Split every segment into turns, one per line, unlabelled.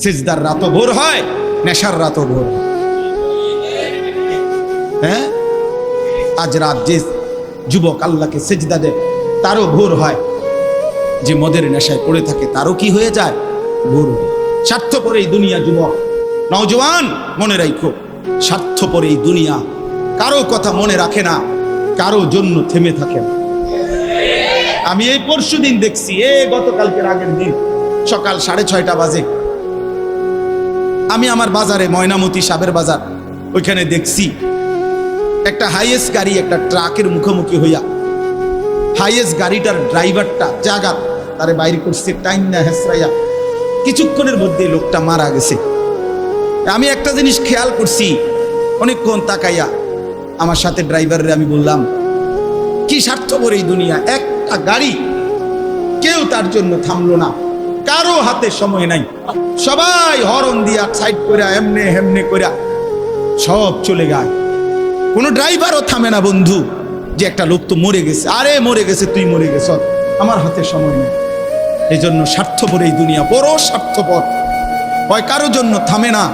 সিজদার রাতও ভোর হয়, নেশার রাতও ভোর হয়। হ্যাঁ, আজ রাত যে যুবক আল্লাহকে সিজদা দেয় তারও ভোর হয়, যে মদের নেশায় পড়ে থাকে তারও কি হয়ে যায়, ভোর হয়। স্বার্থপর এই দুনিয়া যুবক, নওজওয়ান মনে রাখো, স্বার্থপর এই দুনিয়া, কারো কথা মনে রাখে না, কারো জন্য থেমে থাকে না। আমি এই পরশুদিন দেখছি, গতকালকের আগের দিন সকাল 6:30 বাজে আমি আমার বাজারে, ময়নামতি সাবের বাজার, ওইখানে দেখছি একটা হাইয়েস্ট গাড়ি একটা ট্রাকের মুখোমুখি হইয়া, হাইয়েস্ট গাড়িটার ড্রাইভারটা জায়গা তারে বাইরে করছে টাইম না হেসরাইয়া, কিছুক্ষণের মধ্যে লোকটা মারা গেছে। আমি একটা জিনিস খেয়াল করছি, অনেকক্ষণ তাকাইয়া আমার সাথে ড্রাইভারের আমি বললাম, কি স্বার্থপর এই দুনিয়া, একটা গাড়ি কেউ তার জন্য থামলো না, কারো হাতে সময় নাই, সবাই হরন দিয়া সাইড করে এমনে হেমনে করে সব চলে যায়, কোনো ড্রাইভারও থামে না বন্ধু, যে একটা লোক তো মরে গেছে, আরে মরে গেছে, তুই মরে গেছ, আমার হাতে সময় নেই। এই জন্য স্বার্থপর এই দুনিয়া, বড় স্বার্থপর, হয় কারো জন্য থামে না,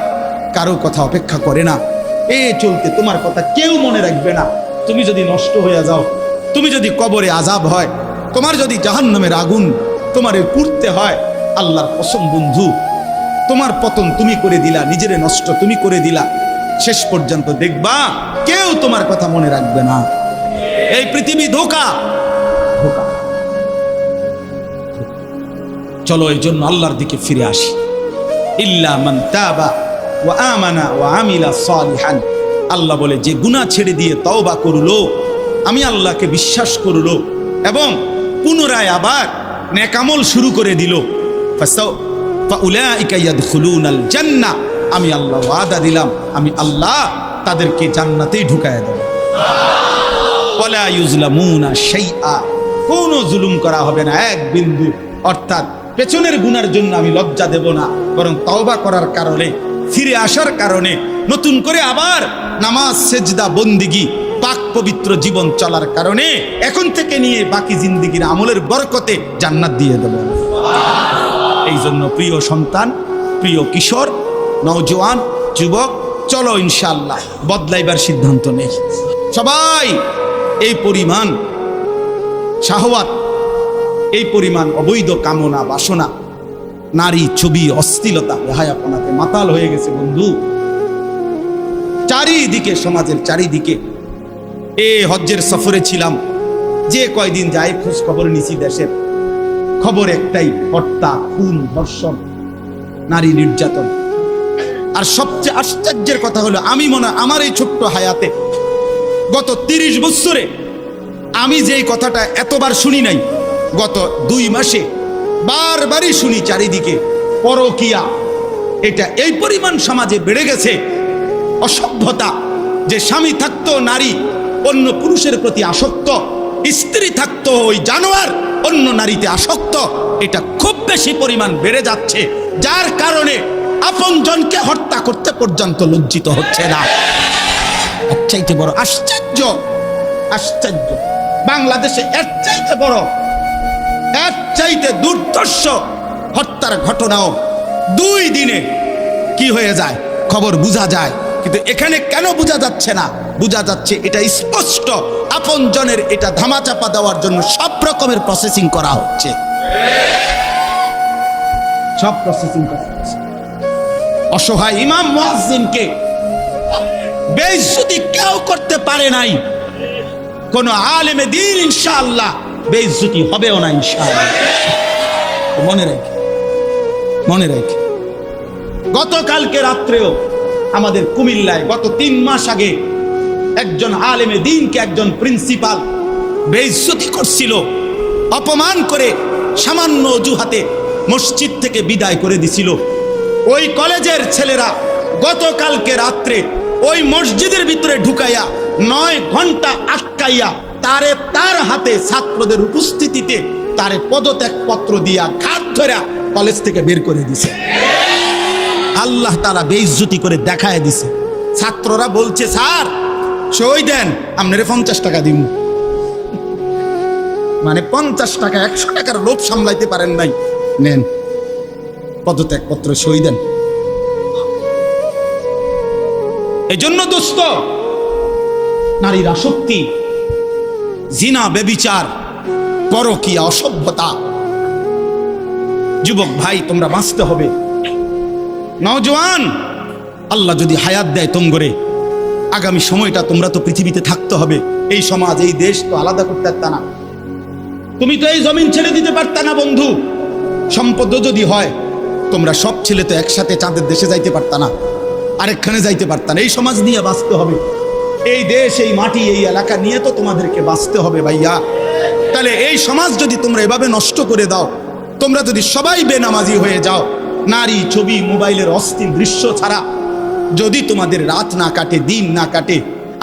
কারো কথা অপেক্ষা করে না। চলতে তোমার কথা কেউ মনে রাখবে না। তুমি যদি নষ্ট হয়ে যাও, তুমি যদি কবরে আযাব হয়, তোমার যদি জাহান্নামের আগুন তোমারে পুড়তে হয়, আল্লাহর কসম বন্ধু, তোমার পতন তুমি করে দিলা, নিজেরে নষ্ট তুমি করে দিলা, শেষ পর্যন্ত দেখবা কেউ তোমার কথা মনে রাখবে না। এই পৃথিবী ধোঁকা, ধোঁকা। চলো এই জন্য আল্লাহর দিকে ফিরে আসি। ইল্লা মান তাবা ওয়া আমানা ওয়া আমিলা সালিহান, আল্লাহ বলে যে গুনাহ ছেড়ে দিয়ে তওবা করলো, আমি আল্লাহকে বিশ্বাস করলো এবং পুনরায় আবার নেক আমল শুরু করে দিল, ফাউলাইকা ইয়াদখুলুনাল জান্নাহ, আমি আল্লাহ ওয়াদা দিলাম, আমি আল্লাহ তাদেরকে জান্নাতেই ঢুকায় দেব। ওয়ালা ইউজলামুনা শাইআ, কোনো জুলুম করা হবে না এক বিন্দু। অর্থাৎ পেছনের গুনার জন্য আমি লজ্জা দেব না, বরং তওবা করার কারণে, ফিরে আসার কারণে, নতুন করে আবার নামাজ সেজদা বন্দিগি পাক পবিত্র জীবন চলার কারণে এখন থেকে নিয়ে বাকি জিন্দেগির আমলের বরকতে জান্নাত দিয়ে দেব। এই জন্য প্রিয় সন্তান, প্রিয় কিশোর, নওজওয়ান, যুবক, চলো ইনশাআল্লাহ বদলাইবার সিদ্ধান্ত নেই। সবাই এই পরিমাণ শাহওয়াত, এই পরিমাণ অবৈধ কামনা বাসনা, নারী ছবি, অশ্লীলতা, বেহায়াপনাতে মাতাল হয়ে গেছে বন্ধু চারিদিকে, সমাজের চারিদিকে। হজ্জের সফরে ছিলাম, যে কয়দিন যাই খোঁজ খবর নিছি, দেশের খবর একটাই, হত্যা, খুন, ধর্ষণ, নারী নির্যাতন। আর সবচেয়ে আশ্চর্যের কথা হলো, আমি মনে হয় আমার এই ছোট্ট হায়াতে গত 30 বছরে আমি যেই কথাটা এতবার শুনি নাই, গত 2 মাসে বারবারই শুনি চারিদিকে পরকিয়া। এটা এই পরিমাণ সমাজে বেড়ে গেছে, অসভ্যতা, যে স্বামী থাকতো নারী অন্য পুরুষের প্রতি আসক্ত, স্ত্রী থাকতো ওই জানোয়ার অন্য নারীতে আসক্ত, এটা খুব বেশি পরিমাণ বেড়ে যাচ্ছে, যার কারণে আপনজনকে হত্যা করতে পর্যন্ত লজ্জিত হচ্ছে না। এর চাইতে বড় আশ্চর্য, আশ্চর্য বাংলাদেশে এর চাইতে বড়, এর চাইতে দুর্ধর্ষ হত্যার ঘটনাও 2 দিনে কি হয়ে যায় খবর বোঝা যায়। কিন্তু এখানে কেন বোঝা যাচ্ছে না? বোঝা যাচ্ছে এটা স্পষ্ট, আপনজনের এটা ধামাচাপা দেওয়ার জন্য সব রকমের প্রসেসিং করা হচ্ছে, সব প্রসেসিং করা হচ্ছে। অসহায় ইমাম মুয়াজ্জিনকে বেইজ্জতি কেউ করতে পারে নাই, কোন আলেমে দ্বীন ইনশাআল্লাহ বেইজ্জতি হবেও না ইনশাআল্লাহ। মনে রেখে, মনে রেখে, গতকালকে রাত্রেও আমাদের কুমিল্লায় গত 3 মাস আগে একজন আলেমে দ্বীনকে একজন প্রিন্সিপাল বেইজ্জতি করছিল, অপমান করে সামান্য অজুহাতে মসজিদ থেকে বিদায় করে দিছিল। ওই কলেজের ছেলেরা গতকালকে রাত্রে ওই মসজিদের ভিতরে ঢুকাইয়া 9 ঘন্টা আটকাইয়া তার হাতে ছাত্রদের উপস্থিতিতে তারে পদত্যাগ পত্র দিয়া ঘাট ধরে কলেজ থেকে বের করে দিছে। আল্লাহ তাআলা বেইজ্জতি করে দেখায় দিছে। ছাত্ররা বলছে, স্যার সই দেন, আপনারে 50 টাকা দিব। মানে 50 টাকা, 100 টাকার লোভ সামলাইতে পারেন নাই, নেন পদত্যাগপত্র সই দেন। এই জন্য দোস্ত, নারীর আসক্তি, জিনা, বেবিচার, পরকীয়া, অসভ্যতা, যুবক ভাই তোমরা বাঁচতে হবে। নওজোয়ান, আল্লাহ যদি হায়াত দেয় তোমগরে, আগামী সময়টা তোমরা তো পৃথিবীতে থাকতে হবে। এই সমাজ, এই দেশ তো আলাদা করতে পারতা না। তুমি তো এই জমিন ছেড়ে দিতে পারতা না বন্ধু। সম্পদ যদি হয়, তোমরা সব ছেলে তো একসাথে চাঁদের দেশে যাইতে পারতা না, আরেকখানে যাইতে পারতা না। এই সমাজ নিয়ে বাঁচতে হবে। এই দেশ, এই মাটি, এই এলাকা নিয়ে তো তোমাদেরকে বাঁচতে হবে ভাইয়া। তাহলে এই সমাজ যদি তোমরা এভাবে নষ্ট করে দাও, তোমরা যদি সবাই বেনামাজি হয়ে যাও, নারী, ছবি, মোবাইলের অস্থির দৃশ্য ছাড়া যদি তোমাদের রাত না কাটে, দিন না কাটে,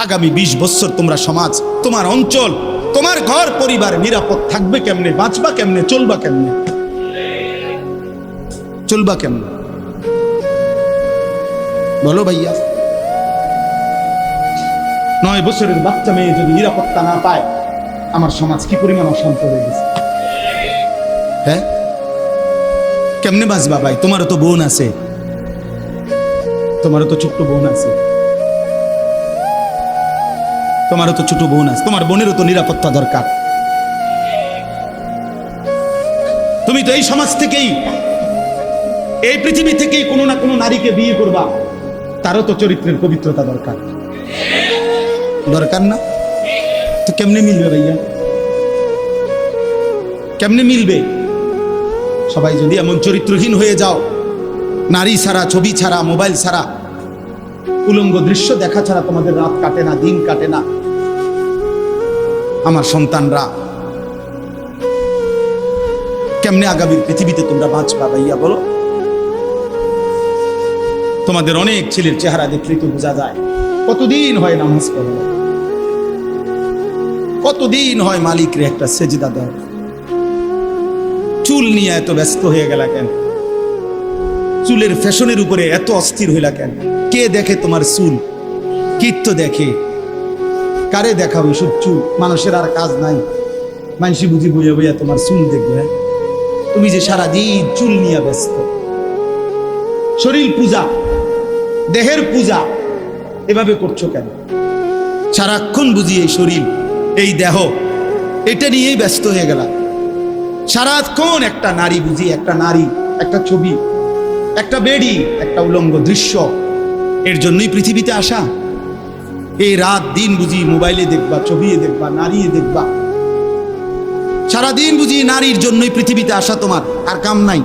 আগামী 20 বছর তোমরা সমাজ, তোমার অঞ্চল, তোমার ঘর পরিবার নিরাপদ থাকবে কেমনে? বাঁচবা কেমনে? চলবা কেমনে? চলবা কেমনে বলো ভাইয়া? 9 বছরের বাচ্চা মেয়ে যদি নিরাপত্তা না পায়, আমার সমাজ কি পরিমাণ অশান্ত হয়ে গেছে। হ্যাঁ, কেমনে বাঁচবা ভাই? তোমারও তো বোন আছে, তোমারও তো ছোট্ট বোন আছে, তোমারও তো ছোট বোন আছে, তোমার বোনেরও তো নিরাপত্তা দরকার। তুমি তো এই সমাজ থেকেই, এই পৃথিবী থেকেই কোনো না কোনো নারীকে বিয়ে করবা, তারও তো চরিত্রের পবিত্রতা দরকার, দরকার না? তো কেমনে মিলবে ভাইয়া? কেমনে মিলবে? সবাই যদি এমন চরিত্রহীন হয়ে যাও, নারী ছাড়া, ছবি ছাড়া, মোবাইল ছাড়া, উলঙ্গ দৃশ্য দেখা ছাড়া তোমাদের রাত কাটে না, দিন কাটে না, আমার সন্তানরা কেমনে আগামীর পৃথিবীতে তোমরা বাঁচবা ভাইয়া বলো? তোমাদের অনেক ছেলের চেহারা দেখলে তো বোঝা যায় কতদিন হয় নামাজ পড়ে, কতদিন হয় মালিকরে একটা সেজদা দেয়। চুল নিয়ে এত ব্যস্ত হয়ে গেল কেন? চুলের ফ্যাশনের উপরে এত অস্থির হইলা কেন? কে দেখে তোমার চুল? কীর্ত দেখে? কারে দেখাবো সব চুল? মানুষের আর কাজ নাই, মানুষ বুঝি বইয়া বইয়া তোমার চুল দেখবে। তুমি যে সারাদিন চুল নিয়ে ব্যস্ত, শরীর পূজা, দেহের পূজা এভাবে করছো কেন? সারাক্ষণ বুঝি এই শরীর, এই দেহ, এটা নিয়েই ব্যস্ত হয়ে গেল। সারাক্ষণ একটা নারী বুঝি, একটা নারী, একটা ছবি, একটা বেডি, একটা উলঙ্গ দৃশ্য, এর জন্যই পৃথিবীতে আসা। এই রাত দিন বুঝি মোবাইলে দেখবা, ছবি দেখবা, নারী দেখবা, সারাদিন বুঝি নারীর জন্যই পৃথিবীতে আসা। তোমার আর কাম নাই,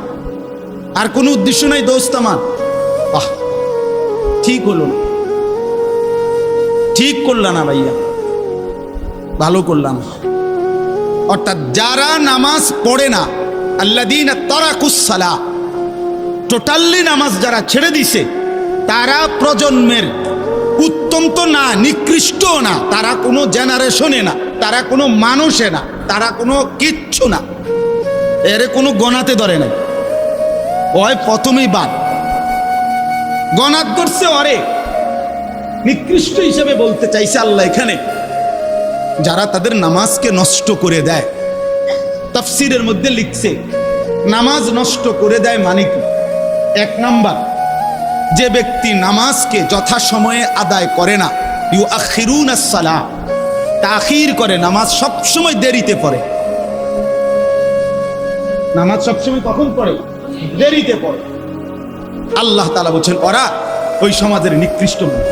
আর কোনো উদ্দেশ্য নাই দোস্ত আমার। ঠিক হলো না, ঠিক করলা না ভাইয়া, ভালো করলাম। অর্থাৎ যারা নামাজ পড়ে না, আল্লাযীনা তারাকুস সালাহ, টোটালি নামাজ যারা ছেড়ে দিছে, তারা প্রজন্মের উত্তম তো না, নিকৃষ্ট না, তারা কোনো জেনারেশনে না, তারা কোনো মানুষে না, তারা কোনো কিচ্ছু না, এর কোনো গণাতে ধরে নাই। ওই প্রথমেই বাদ গণাত করছে, ওরে নিকৃষ্ট হিসেবে বলতে চাইছে আল্লাহ এখানে। যারা তাদের নামাজকে নষ্ট করে দেয়, তাফসীরের মধ্যে লিখছে নামাজ নষ্ট করে দেয় মানে কি? 1 নাম্বার, যে ব্যক্তি নামাজকে যথাসময়ে আদায় করে না, ইউআখিরুনাস সালাহ, তাখির করে, নামাজ সবসময় দেরিতে পড়ে। নামাজ সবসময় কখন পড়ে? দেরিতে পড়ে। আল্লাহ তাআলা বলেন ওরা ওই সমাজের নিকৃষ্ট মানুষ।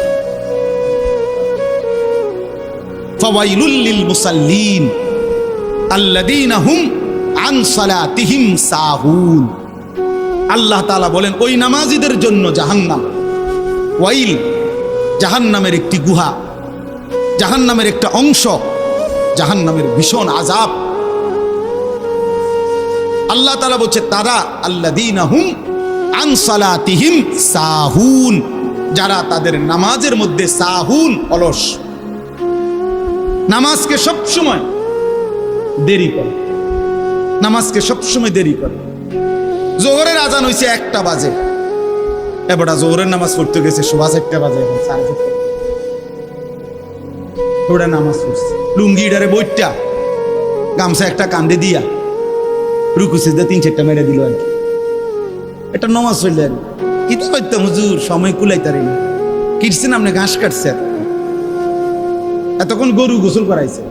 ফাওয়াইলুল লিল মুসাল্লিন আল্লাযীনা হুম আন সালাতিহিম সাহুন। আল্লাহ তাআলা বলেন ওই নামাজীদের জন্য জাহান্নাম। ওয়াইল, জাহান্নামের একটি গুহা, জাহান্নামের একটা অংশ, জাহান্নামের ভীষণ আযাব। আল্লাহ তাআলা বলছে তারা আল্লাযীনা হুম আন সালাতিহিম সাহুন, যারা তাদের নামাজের মধ্যে সাহুন, অলস, নামাজকে সবসময় দেরি করে, নামাজকে সবসময় দেরি করে। জোহরের আজান হইছে 1টা বাজে, এবারে জোহরের নামাজ পড়তে গেছে 1:15 বাজে, 4:30 ওরা নামাজ পড়ছে লুঙ্গিটারে বইটা, গামছা একটা কান্দে দিয়া, রুকু সিজদা 3-4টা মেরে দিল আর কি। এটা নমাজ হইলে কি তো করতাম হুজুর, সময় কুলাইতারি না। কিরছেন আপনি, ঘাস কাটছে, এতক্ষণ গরু গোসল করাইছে,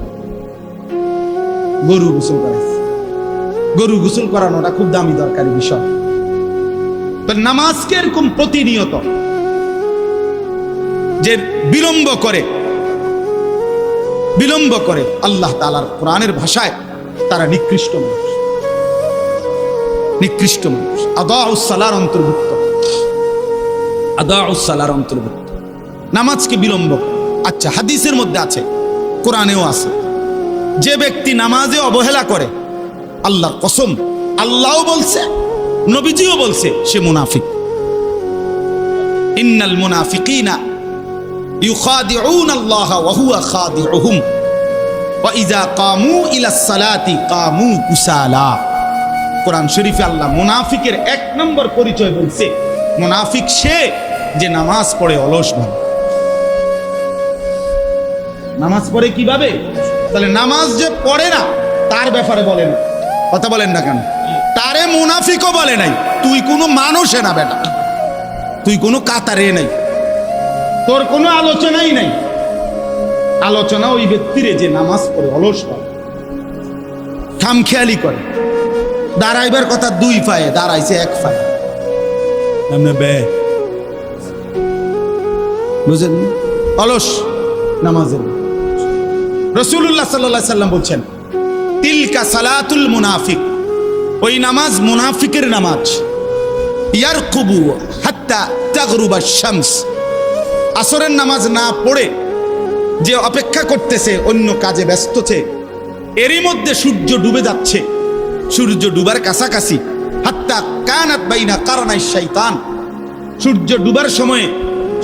গরু গোসল করাইছে। গরু গোসল করানোটা খুব দামি দরকারি বিষয়। নামাজকে এরকম প্রতিনিয়ত যে বিলম্ব করে আল্লাহ তাআলার কোরআনের ভাষায় তারা নিকৃষ্ট মানুষ, নিকৃষ্ট মানুষ। আদাউস সালার অন্তর্ভুক্ত, আদাউস সালার অন্তর্ভুক্ত নামাজকে বিলম্ব। আচ্ছা, হাদিসের মধ্যে আছে, কোরআনেও আছে, যে ব্যক্তি নামাজে অবহেলা করে, আল্লাহর কসম, আল্লাহও বলছে, নবীজিও বলছে, সে মুনাফিক। ইন্নাল মুনাফিকিনা ইউখাদিউনা আল্লাহ ওয়া হুয়া খাদিউহুম ওয়া ইযা কামু ইলাস সালাতি কামু কুসালা। কোরআন শরীফে আল্লাহ মুনাফিকের এক নম্বর পরিচয় বলছে, মুনাফিক সে যে নামাজ পড়ে অলস ভাবে। নামাজ পড়ে কিভাবে? তাহলে নামাজ যে পড়ে না তার ব্যাপারে বলেন, কথা বলেন না কেন? তারে মুনাফিকও বলে নাই। তুই কোনো মানুষে না বেটা, তুই কোনো কাতারে নাই, তোর কোনো আলোচনাই নাই। আলোচনা ওই ব্যক্তিরে যে নামাজ পড়ে অলস হয়, খামখেয়ালি করে। দাঁড়াইবার কথা দুই পায়ে, দাঁড়াইছে এক পায়ে, বুঝেন? অলস নামাজের। রাসূলুল্লাহ সাল্লাল্লাহু আলাইহি সাল্লাম বলছেন, তিলকা সালাতুল মুনাফিক, ওই নামাজ মুনাফিকের নামাজ। ইয়ারকুবু হাত্তা তাগরুবা শামস, আসরের নামাজ না পড়ে যে অপেক্ষা করতেছে, অন্য কাজে ব্যস্ত আছে, এরই মধ্যে সূর্য ডুবে যাচ্ছে, সূর্য ডুবার কাছাকাছি। হাত্তা কানাত বাইনা কারনাই শয়তান, সূর্য ডুবার সময়ে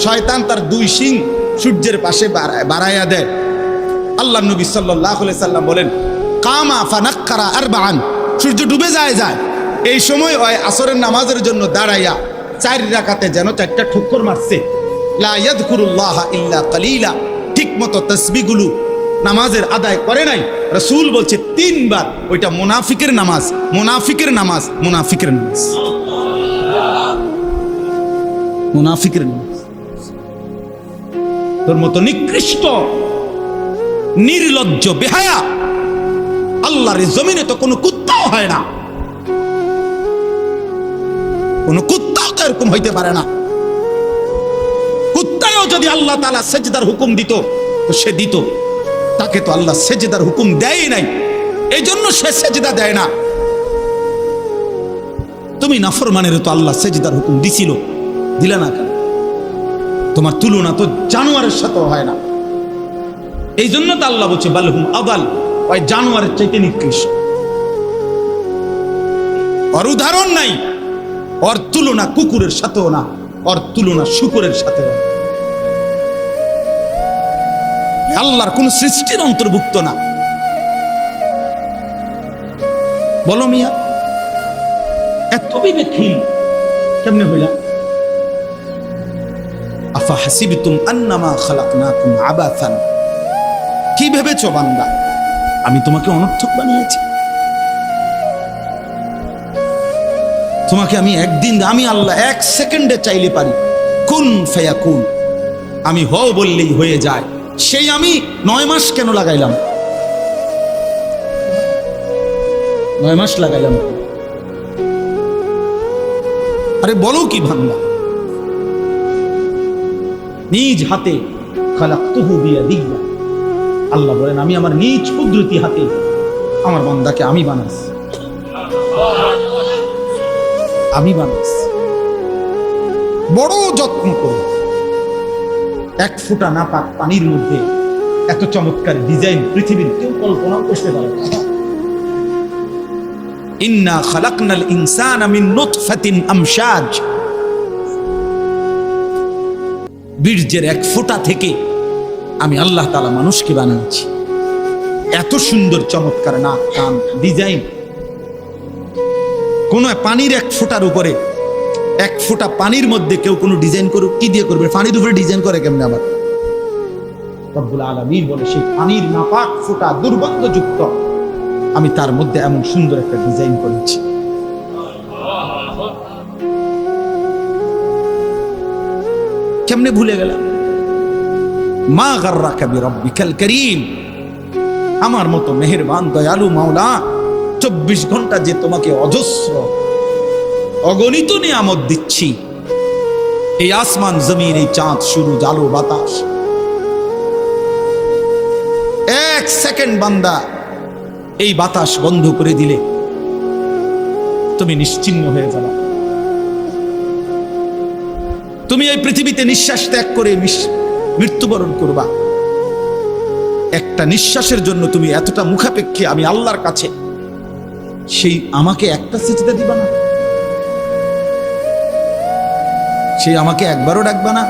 শয়তান তার দুই শিং সূর্যের পাশে বাড়াইয়া দেয়। আল্লাহ নবী সাল্লাল্লাহু আলাইহি সাল্লাম বলেন, কামা ফানাক্কারা আরবাআন, সূর্য ডুবে যায়, এই সময় ওই আসরের নামাজের জন্য দাঁড়াইয়া 4 রাকাতে যেন 4টা ঠুক্কর মারছে। লা ইয়াযকুরুল্লাহ ইল্লা কালিলা, ঠিক মতো তাসবিহগুলো নামাজের আদায় করে নাই। রাসূল বলছে 3 বার, ওইটা মুনাফিকের নামাজ, মুনাফিকের নামাজ, মুনাফিকের নামাজ, মুনাফিকের নামাজ। তোর মতো নিকৃষ্ট, নির্লজ্জ, বেহায়া আল্লাহর জমিনে তো কোনো কুত্তাও হয় না, কোনো কুত্তাও তো এরকম হইতে পারে না। কুত্তাও যদি আল্লাহ তাআলা সেজদার হুকুম দিত তো সে দিত, তাকে তো আল্লাহ সেজদার হুকুম দেয় নাই, এই জন্য সে সেজদা দেয় না। তুমি নাফরমানের তো আল্লাহ সেজদার হুকুম দিছিল, দিলা না কেন? তোমার তুলনা তো জানোয়ারের সাথে হয় না, এই জন্য তো আল্লাহ বলছে বালহুম আদাল, ওই জানোয়ারের চাইতে নিকৃষ্ট। ওর উদাহরণ নাই, ওর তুলনা কুকুরের সাথেও না, ওর তুলনা শুকরের সাথেও না। আল্লাহর কোন সৃষ্টির অন্তর্ভুক্ত না। বলো মিয়া, এত বিবেকহীন কেমনে হইলা? আফা হাসিবতুম আন্নামা খালাকনাকুম আবাসান, কি ভেবেছো বান্দা আমি তোমাকে অনর্থক বানিয়েছি? তোমাকে আমি একদিন, আমি আল্লাহ 1 সেকেন্ডে চাইলে পারি, কুন ফায়াকুন, আমি হও বললেই হয়ে যায়। সেই আমি 9 মাস কেন লাগাইলাম? 9 মাস লাগাইলাম। আরে বলো কি বান্দা, নিজ হাতে খালাকতুহু বিয়াদিয়া, আল্লাহ বলেন আমি আমার নিজ কুদরতি হাতে আমার বান্দাকে আমি বানাইছি, আমি বানাইছি বড় যত্ন করে। 1 ফোঁটা নাপাক পানির মধ্যে এত চমৎকার ডিজাইন পৃথিবীর কেউ কল্পনা করতে পারে না। ইন্না খালাকনাল ইনসানা মিন নুতফাতিন আমশাজ, বীর্যের 1 ফোঁটা থেকে আমি আল্লাহ তাআলা মানুষকে বানিয়েছি। এত সুন্দর চমৎকার নাক, কান, ডিজাইন। কোন পানির 1 ফোঁটার উপরে, 1 ফোঁটা পানির মধ্যে কেউ কোনো ডিজাইন করুক, কি দিয়ে করবে? পানির উপরে ডিজাইন করে কেমনে? আবার রব্বুল আলামিন বলে সেই পানির নাপাক ফোঁটা দুর্গন্ধযুক্ত, আমি তার মধ্যে এমন সুন্দর একটা ডিজাইন করেছি। কেমনে ভুলে গেলাম? মা গাররাকা বিরাব্বিকাল কারীম, আমার মতো মেহেরবান দয়ালু মাওলা 24 ঘন্টা যে তোমাকে অজস্র অগণিত নিয়ামত দিচ্ছি, এই আসমান জমিন, এই চাঁদ সূরজ আলো বাতাস, এক সেকেন্ড বান্দা এই বাতাস বন্ধ করে দিলে তুমি নিশ্চিহ্ন হয়ে যাবে। তুমি এই পৃথিবীতে নিঃশ্বাস ত্যাগ করে মৃত্যুবরণ করবা। একটা নিঃশ্বাসের জন্য তুমি এতটা মুখাপেক্ষী আমি আল্লাহর কাছে, সেই আমাকে একটা সিজদা দিবা না? সেই আমাকে একবারও ডাকবা না?